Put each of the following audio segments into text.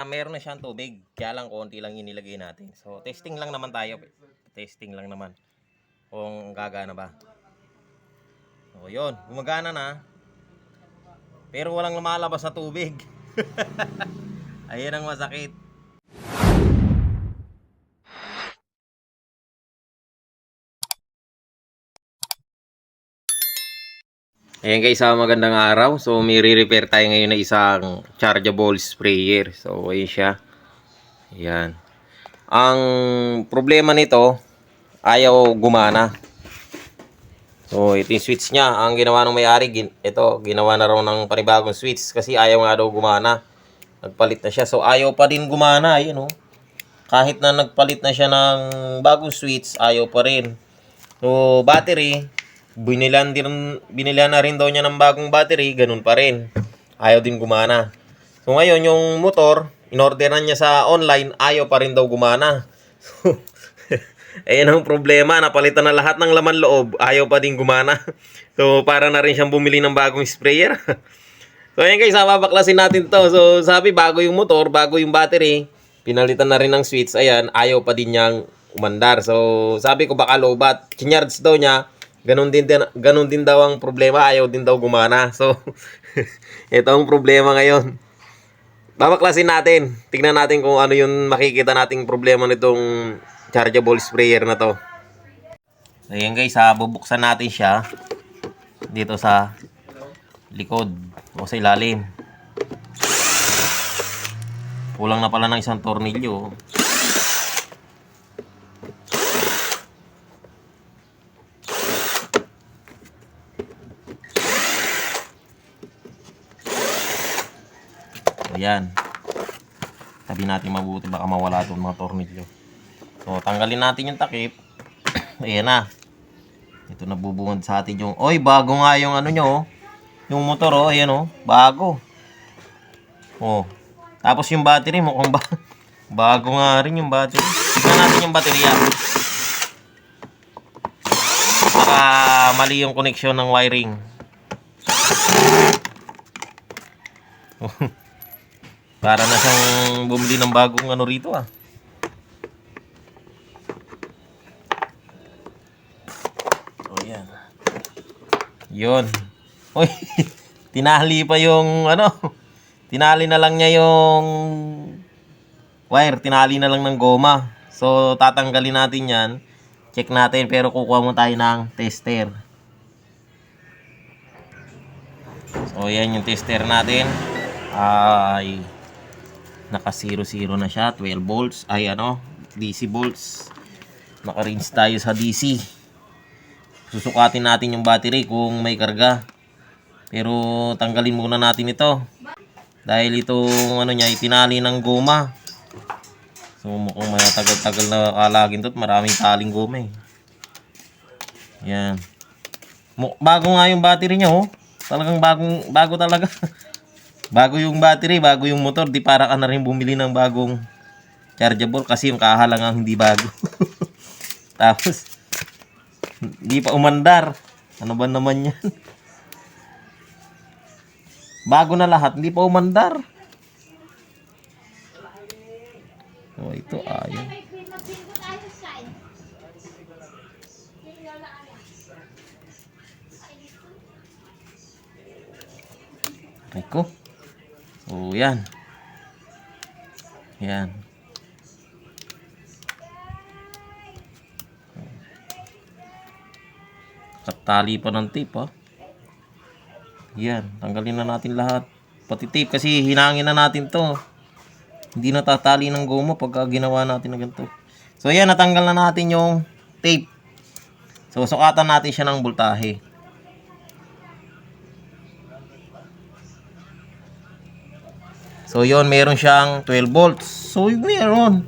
Meron na siyang tubig, kaya lang konti lang inilagay natin. So, testing lang naman tayo. Testing lang naman kung gagana ba. So, yun, gumagana na. Pero walang lumalabas sa tubig. Ayun ang masakit. Ayan guys, magandang araw. So, may re-repair tayo ngayon na isang chargeable sprayer. So, ayun siya. Ayan. Ang problema nito, ayaw gumana. So, ito yung switch niya. Ang ginawa ng may-ari, ito, ginawa na raw ng panibagong switch kasi ayaw nga daw gumana. Nagpalit na siya. So, ayaw pa din gumana. Ayun, oh. Kahit na nagpalit na siya ng bagong switch, ayaw pa rin. So, battery, binilihan na rin daw niya ng bagong battery, ganun pa rin. Ayaw din gumana. So, ngayon, yung motor, inorderan niya sa online, ayaw pa rin daw gumana. So, ayan ang problema, napalitan na lahat ng laman loob, ayaw pa din gumana. So, para na rin siyang bumili ng bagong sprayer. So, ayan guys, babaklasin natin to. So, sabi, bago yung motor, bago yung battery, pinalitan na rin ng switch, ayan, ayaw pa din niyang umandar. So, sabi ko baka lobat. Chinyards daw niya, ganun din daw ang problema, ayaw din daw gumana. So, ito ang problema ngayon. Babaklasin natin. Tingnan natin kung ano yung makikita nating problema nitong chargeable sprayer na to. So, ayan guys, bubuksan natin siya dito sa likod o sa ilalim. Kulang na pala ng isang tornilyo. Ayan. Tabi natin mabuti, baka mawala itong mga tornilyo. So, tanggalin natin yung takip. Ayan na. Ito nabubungad sa atin yung... Oy, bago nga yung ano nyo, oh. Yung motor, oh. Ayan, oh. Bago. Oh. Tapos yung battery, mukhang bago nga rin yung battery. Tignan natin yung baterya. Baka mali yung connection ng wiring. Para na siyang bumili ng bagong ano rito, ah. Oh, yan. Yun. Uy, tinali pa yung ano. Tinali na lang niya yung wire. Tinali na lang ng goma. So, tatanggalin natin yan. Check natin. Pero kukuha mo tayo ng tester. So, yan yung tester natin. Ay... naka 0-0 na siya, 12 volts, ay ano, DC volts. Naka-range tayo sa DC. Susukatin natin yung battery kung may karga. Pero tanggalin muna natin ito. Dahil itong ano niya, itinali ng goma. So mukhang matagal-tagal na kalagin to, maraming taling goma eh. Yan. Bago nga yung battery niya, oh. Talagang bago talaga. Bago yung battery, bago yung motor, di para ka na rin bumili ng bagong chargeable kasi yung kaha lang ang hindi bago. Tapos, hindi pa umandar. Ano ba naman yan? Bago na lahat, hindi pa umandar. Oh, ito ayun. Reko. Oh, yan. Yan. Katali pa ng tape, ha. Yan. Tanggalin na natin lahat. Pati tape kasi hinangin na natin to. Hindi natatali ng goma pagka ginawa natin na ganito. So, yan. Natanggal na natin yung tape. So, sukatan natin siya ng voltahe. So, yon, meron siyang 12 volts. So, meron.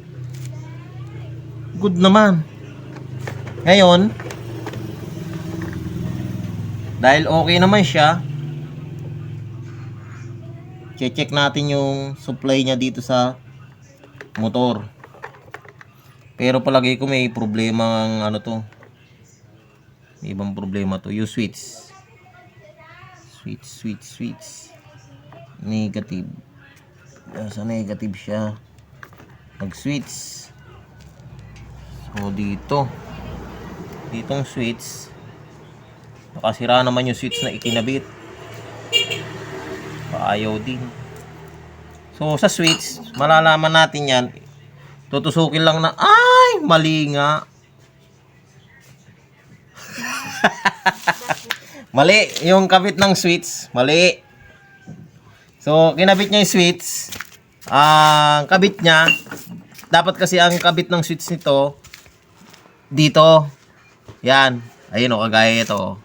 Good naman. Ngayon, dahil okay naman siya, check natin yung supply niya dito sa motor. Pero palagi ko may problema ang ano to. May ibang problema to. Yung switch. Switch. Negative. Sa negative siya. Nag-switch. So, ditong switch. Nakasira naman yung switch na ikinabit. Ayaw din. So, sa switch, malalaman natin yan. Tutusukin lang na, ay, mali nga. Mali, yung kabit ng switch, mali. So, kinabit niya yung switch. Ang kabit niya, dapat kasi ang kabit ng switch nito, dito. Yan. Ayun o, kagaya ito.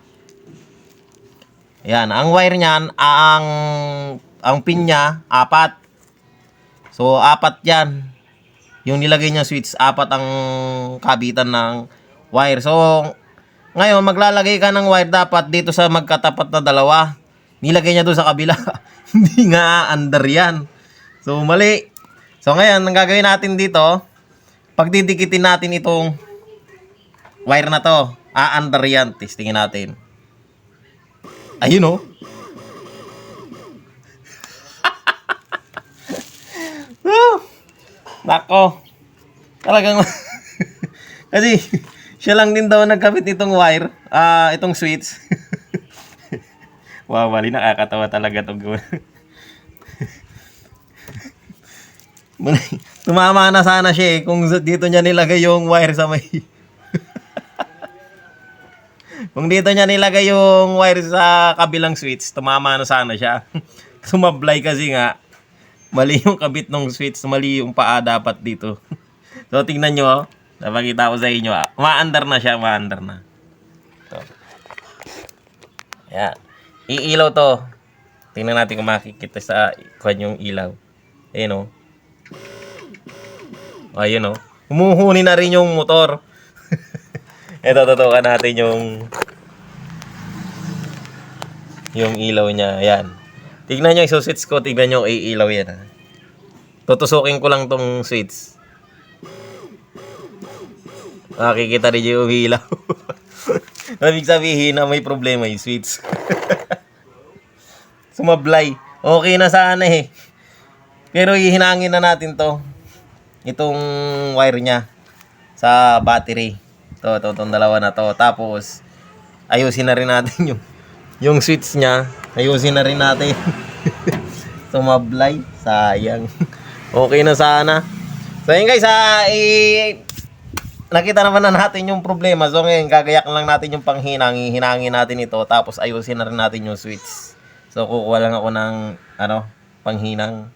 Yan, ang wire niyan, ang pin niya, 4. So, 4 yan. Yung nilagay niya switch, 4 ang kabitan ng wire. So, ngayon, maglalagay ka ng wire dapat dito sa magkatapat na dalawa. Nilagay niya doon sa kabila. Hindi nga under yan. So, mali. So, ngayon, ang gagawin natin dito, pagdidikitin natin itong wire na to. Under yan. Testingin natin. Ayun o. Nako. Talagang kasi siya lang din daw nagkabit nitong wire, itong switch. Wow, mali, nakakatawa talaga tong tumama na sana siya kung dito niya nilagay yung wire sa may kung dito niya nilagay yung wire sa kabilang switch, tumama na sana siya. Sumablay kasi nga. Mali yung kabit ng switch, mali yung paa dapat dito. So, tingnan nyo, napakita ko sa inyo. Ma-under na siya, ma-under na. Ito. Ayan. Iilaw to. Tingnan natin kung makikita sa kwan yung ilaw. Ayan o. Ayun o. Humuhuni na rin yung motor. Ito, tutukan natin yung ilaw niya. Ayan. Tignan nyo yung switch ko, tignan nyo iilaw yan. Tutusukin ko lang tong switch. Makikita rin yung umiilaw. Ibig sabihin na may problema yung switch. Sumablay. Okay na sana eh. Pero ihinangin na natin to. Itong wire niya sa battery. Itong dalawa na to. Tapos, ayusin na rin natin yung switch niya. Ayusin na rin natin. Sumablay. Sayang. Okay na sana. So yun guys, nakita naman na natin yung problema. So ngayon, gagayak lang natin yung panghinang. Hihinangin natin ito. Tapos ayusin na rin natin yung switch. So kukuha lang ako ng panghinang.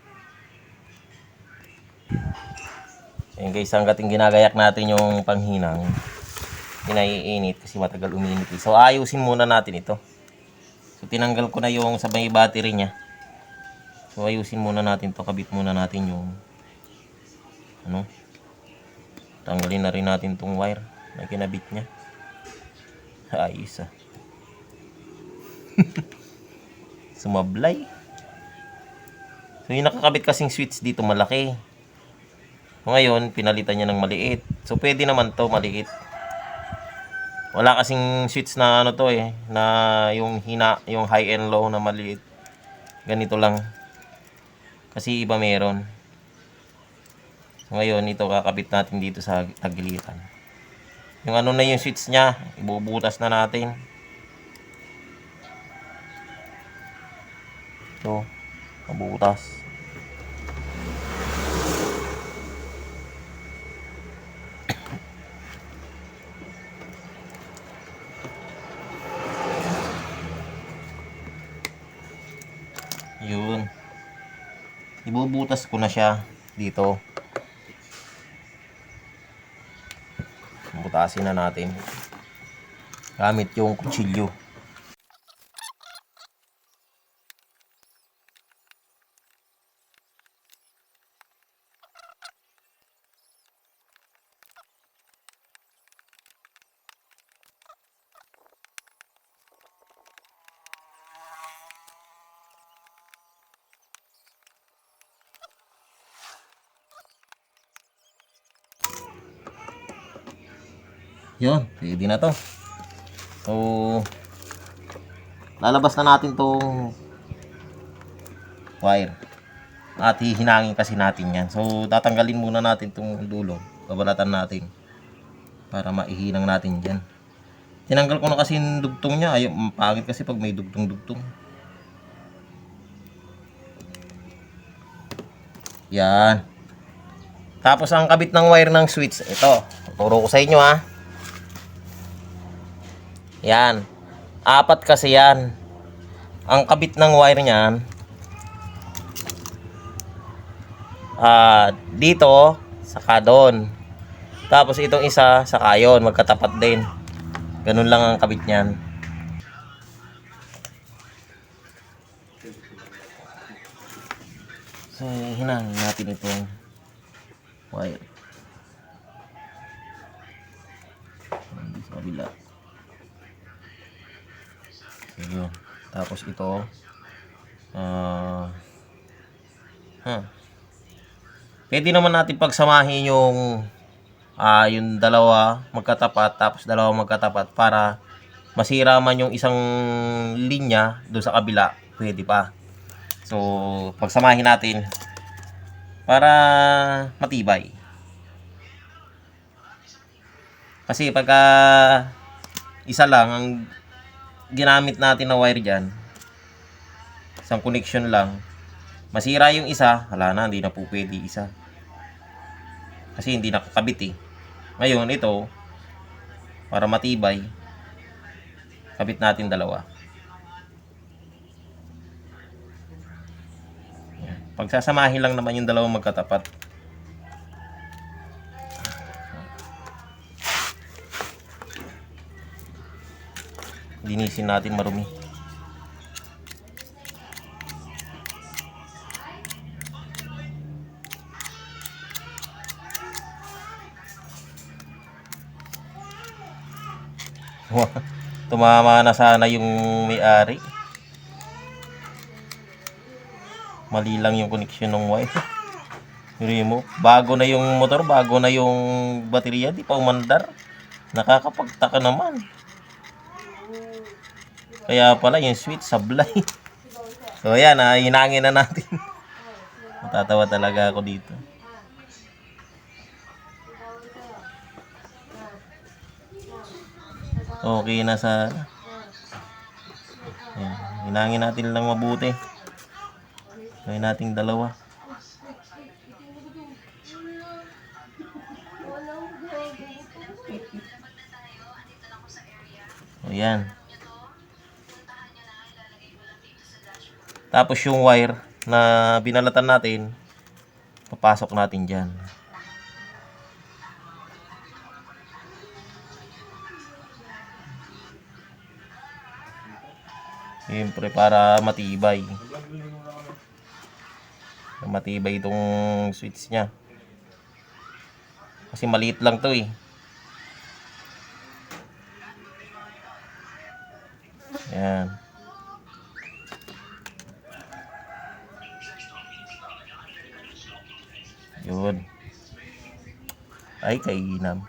Ayun guys, hanggat ginagayak natin yung panghinang, pinaiinit kasi matagal uminit. So ayusin muna natin ito. So tinanggal ko na yung sa may battery niya. So ayusin muna natin to, kabit muna natin yung tanggalin na rin natin tong wire na kinabit niya. Ayos Sumablay. So yung nakakabit kasing switch dito malaki. So ngayon pinalitan niya ng maliit. So pwede naman to maliit. Wala kasing switch na na yung high and low na maliit. Ganito lang. Kasi iba meron. So ngayon ito kakabit natin dito sa tagiliran. Yung na yung switch niya, ibubutas na natin. So, mabutas. Yun. Ibubutas ko na siya dito. Butasin na natin gamit yung kutsilyo. Yun, pwede na to. So, lalabas na natin tong wire. at hihinangin kasi natin yan. So tatanggalin muna natin itong dulo, babalatan natin para maihinang natin dyan. Tinanggal ko na kasi yung dugtong niya. Ayaw, pangit kasi pag may dugtong-dugtong. Yan. Tapos ang kabit ng wire ng switch, ito. Tuturo ko sa inyo ha. Yan. 4 kasi yan. Ang kabit ng wire niyan, dito, saka doon. Tapos itong isa, saka yun, magkatapat din. Ganun lang ang kabit niyan. So, hinangin natin itong wire. Sa kabila. So, yun. Tapos ito, pwede naman natin pagsamahin yung dalawa magkatapat, tapos dalawa magkatapat para masira man yung isang linya doon sa kabila, pwede pa. So pagsamahin natin para matibay, kasi pagka isa lang ang ginamit natin na wire dyan, isang connection lang, masira yung isa, wala na, hindi na po pwede isa kasi hindi nakakabit eh. Ngayon ito, para matibay, kabit natin dalawa. Pagsasamahin lang naman yung dalawang magkatapat. Linisin natin marumi. Tumama na sana yung may-ari. Mali lang yung connection ng wire. Remove. Bago na yung motor, bago na yung baterya, di pa umandar. Nakakapagtaka naman. Kaya pala yung switch sablay. So ayan, hinangin na natin. Matatawa talaga ako dito. Okay na sa ayan, hinangin natin lang mabuti. Gawin nating dalawa. Ayan. Tapos yung wire na binalatan natin, papasok natin dyan. Siyempre para matibay. Matibay itong switch nya. Kasi maliit lang to eh. Ayan. Yun. Ay, kainam.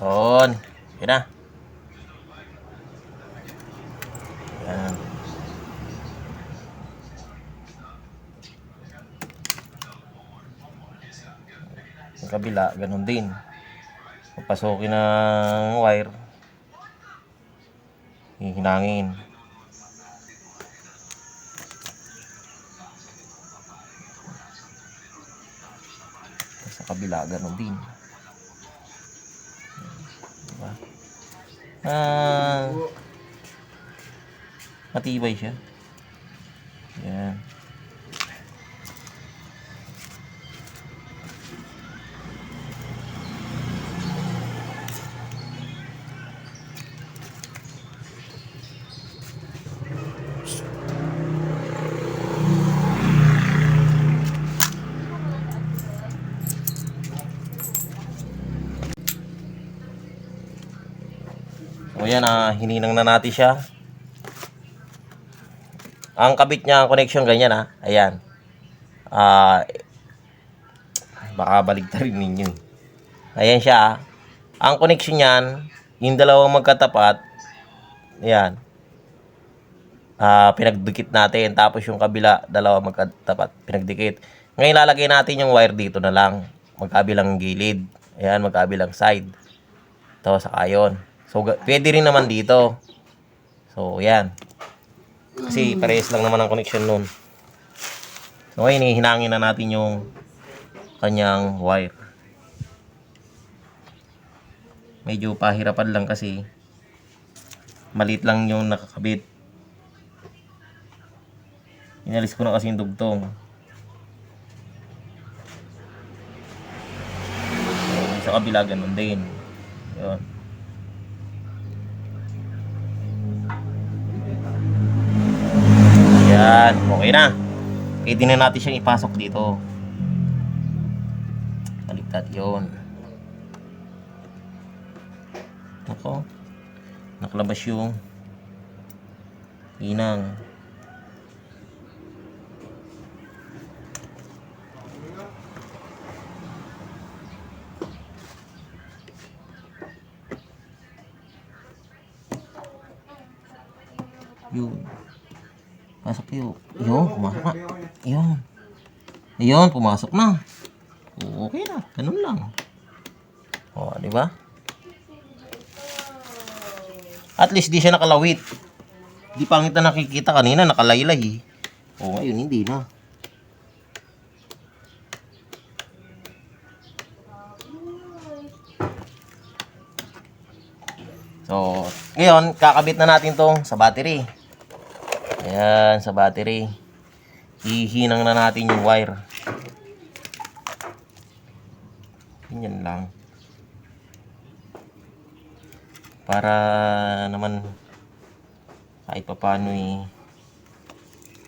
On. Yun na. Yan. Sa kabila, ganun din. Papasokin ng wire. Hihinangin. Sa kabila, ganun din. Diba? Matibay siya. Yan. So yan, hininang na natin siya. Ang kabit niya, ang connection ganyan Ayan. Baka baligtarin ninyo. Ayan siya. Ang connection niyan, yung dalawang magkatapat, ayan. Pinagdikit natin. Tapos yung kabila, dalawa magkatapat, pinagdikit. Ngayon lalagay natin yung wire dito na lang. Magkabilang gilid. Ayan, magkabilang side. Ito, saka yun. So, pwede rin naman dito. So, ayan. Kasi parehas lang naman ang connection nun. So, ngayon, hinangin na natin yung kanyang wire. Medyo pahirapan lang kasi maliit lang yung nakakabit. Inalis ko na kasi yung dugtong. So, sa kabila ganun din. Yun. Yan, okay na. Pwede na natin siyang ipasok dito. Baliktad yun. Ako, nakalabas yung inang. Yun. Pasok yun. Yun, pumasok na. Yun. Ayun, pumasok na. Okay na, ganun lang. O, di ba? At least di siya nakalawit. Di pangit na nakikita kanina, nakalaylay. O, ngayon hindi na. So, ngayon, kakabit na natin tong sa battery. Ayan, sa battery. Hihinang na natin yung wire. Ganyan lang. Para naman kahit pa paano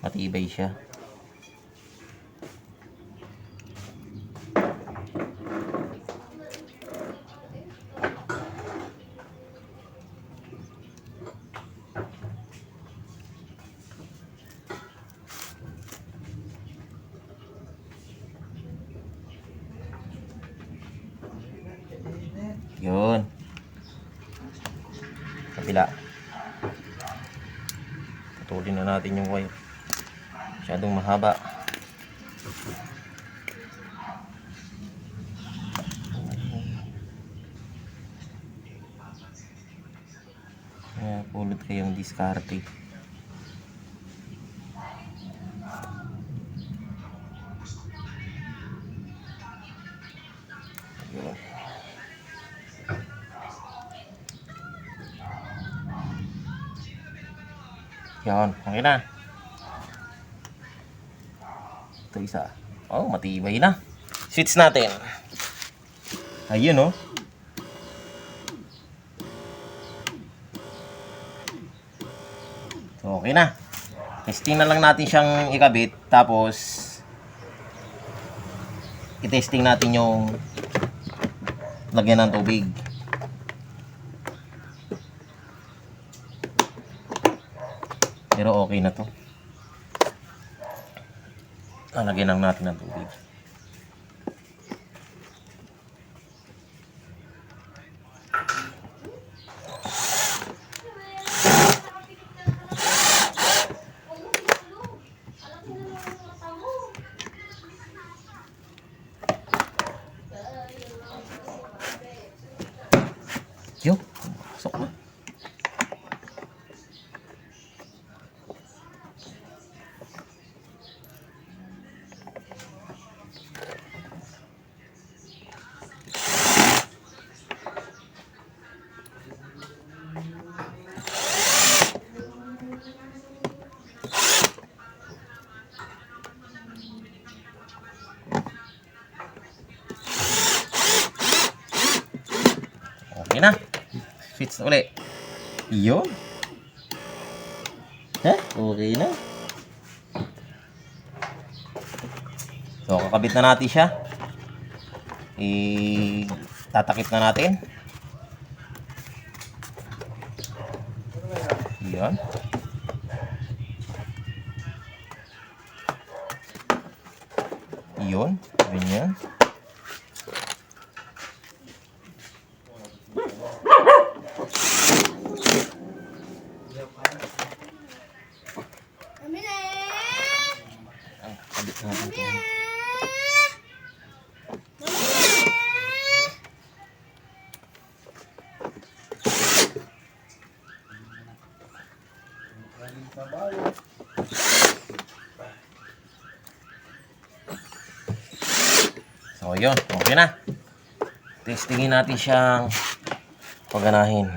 matibay siya. Yun. Kabila. Putulin na natin yung wire. Masyadong mahaba. Kaya pulot kayong diskarte. Yun. Yan, okay na. Ito isa. Oh, matibay na. Switch natin. Ayun, oh. So, okay na. Testing na lang natin siyang ikabit. Tapos, i-testing natin yung lagyan ng tubig. Pero okay na to. Lalagyan lang natin ng tubig. Yo, pasok na. Okay na. Switch ulit. Iyon. Okay na. So, kakabit na natin siya. Tatakip na natin. Iyon. Iyon. Ganyan. yun. Okay na. Testingin natin siyang paganahin.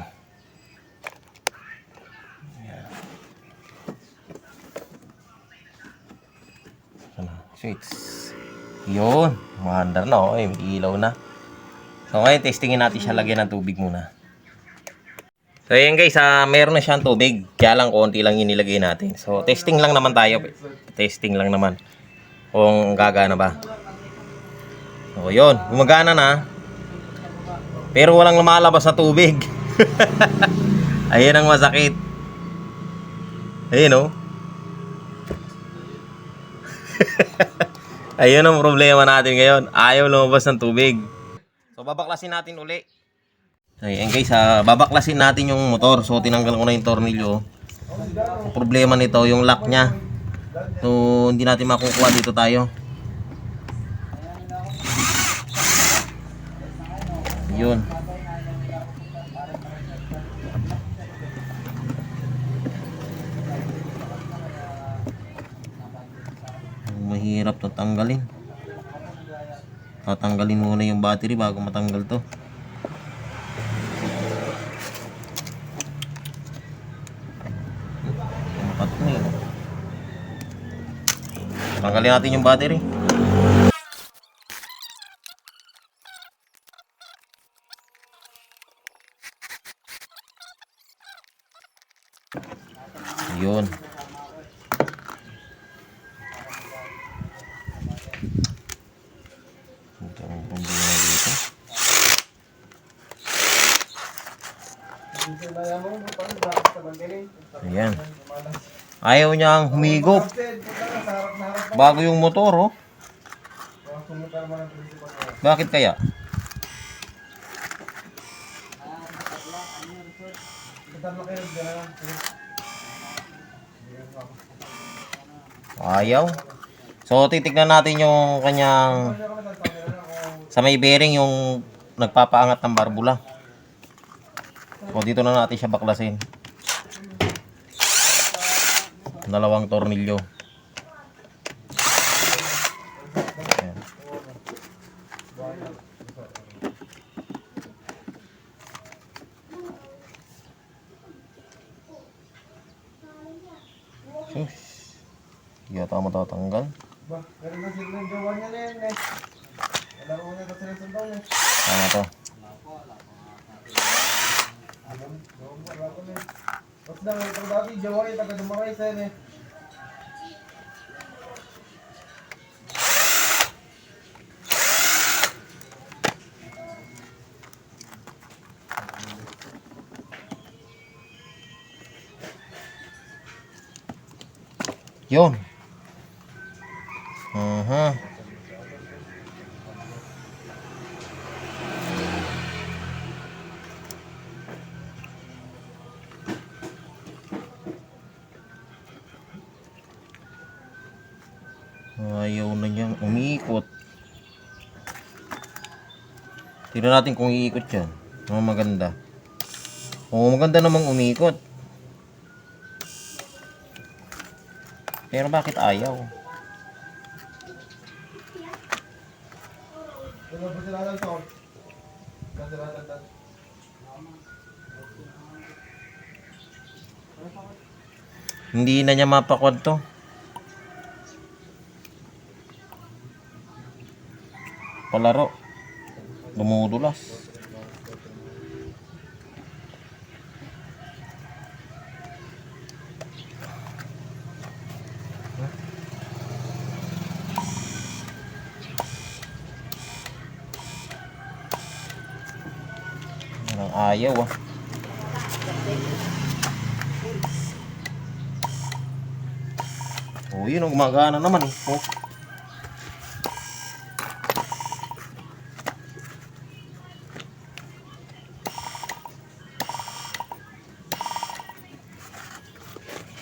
Switch. Yun. Mahandar na. Oh. May ilaw na. So ngayon, testingin natin siya. Lagyan ng tubig muna. So ayan guys, meron na siyang tubig. Kaya lang, konti lang inilagay natin. So testing lang naman tayo. Testing lang naman. Kung gagana ba. So yun. Gumagana na. Pero walang lumalabas na tubig. Ayan ang masakit. Ayan oh. Ayun ang problema natin ngayon. Ayaw lumabas ng tubig. So babaklasin natin uli. Ayan guys, babaklasin natin yung motor. So tinanggal ko na yung tornilyo. Ang problema nito yung lock nya. So hindi natin makukuha dito tayo. Yun. Mahirap to tanggalin. Tatanggalin muna yung battery bago matanggal to. Tanggalin natin yung battery. Yun. Ito ang problema dito. Ayan. Ayaw niyang humigop. Bago yung motor, oh. Bakit kaya? Ayaw. So titignan natin yung kanyang sa may bearing, yung nagpapaangat ng barbula. O dito na natin siya baklasin. Dalawang tornilyo. Ayan. Yata matatanggal. Ano to? Yun. Ayaw na niyang umiikot. Tignan natin kung iikot yan. Maganda. Maganda namang umiikot. Pero bakit ayaw? Hindi na niya mapakwad to. Palaro. Dumudulas. Ang ayaw ah. Oh, yun ang gumagana naman eh. Oh.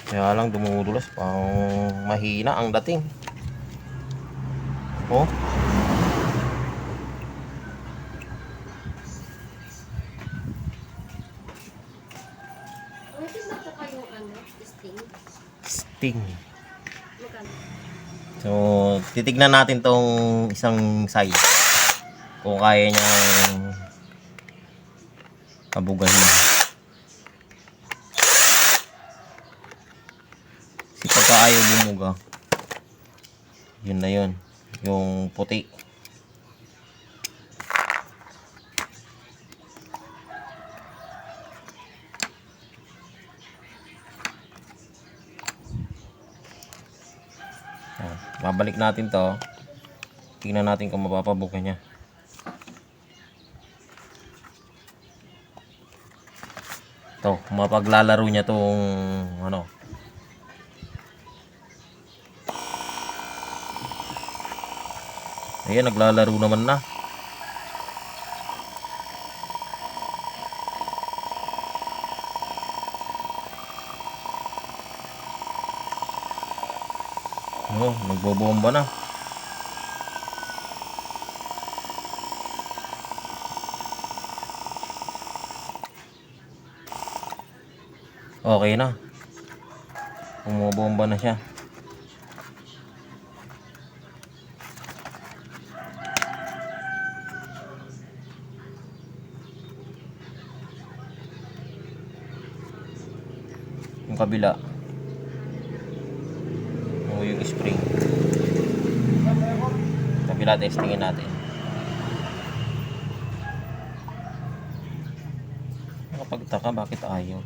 Kaya lang dumudulas, pang mahina ang dating. Oh. Sting. So, titignan natin tong isang side. kung kaya niyang pabugahin. Kasi pagka ayaw bumuga, yun na yun, yung puti. Babalik natin to. Tingnan natin kung mapapabuka niya. To, mapaglalaro niya tong ano. Ayan, naglalaro naman na. Oh, nagbobomba na. Okay na. Bumobomba na siya. Yung kabila. O yung spring. Kabila, testingin natin. Nakapagtaka, bakit ayaw?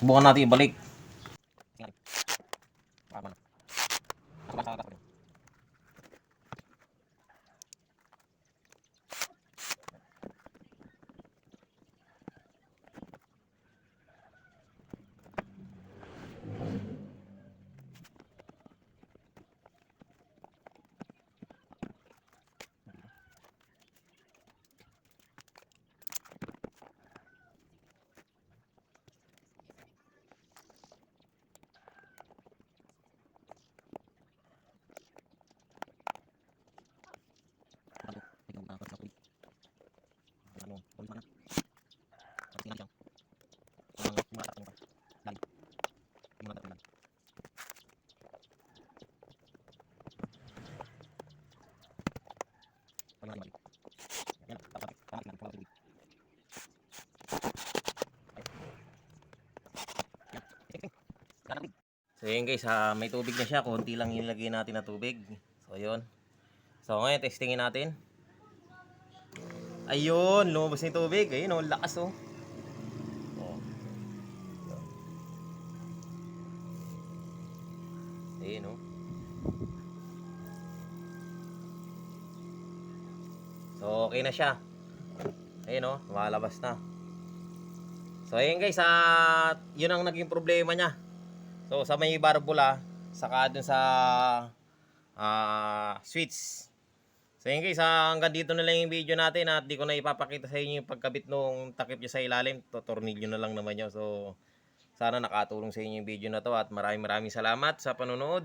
Subukan natin ibalik. So yun guys, may tubig na siya. Konti lang ilagay natin na tubig. So yun. So ngayon, testingin natin. Ayun, lumabas na yung tubig. Ayun, oh, lakas oh. Oh. Ayun oh. So okay na siya. Ayun oh, lumalabas na. So ayun guys, yun ang naging problema niya. So sa may barbula, saka dun sa switch. So yun guys, hanggang dito na lang yung video natin at di ko na ipapakita sa inyo yung pagkabit nung takip niya sa ilalim. Tornilyo na lang naman yun. So sana nakatulong sa inyo yung video na to at maraming salamat sa panonood.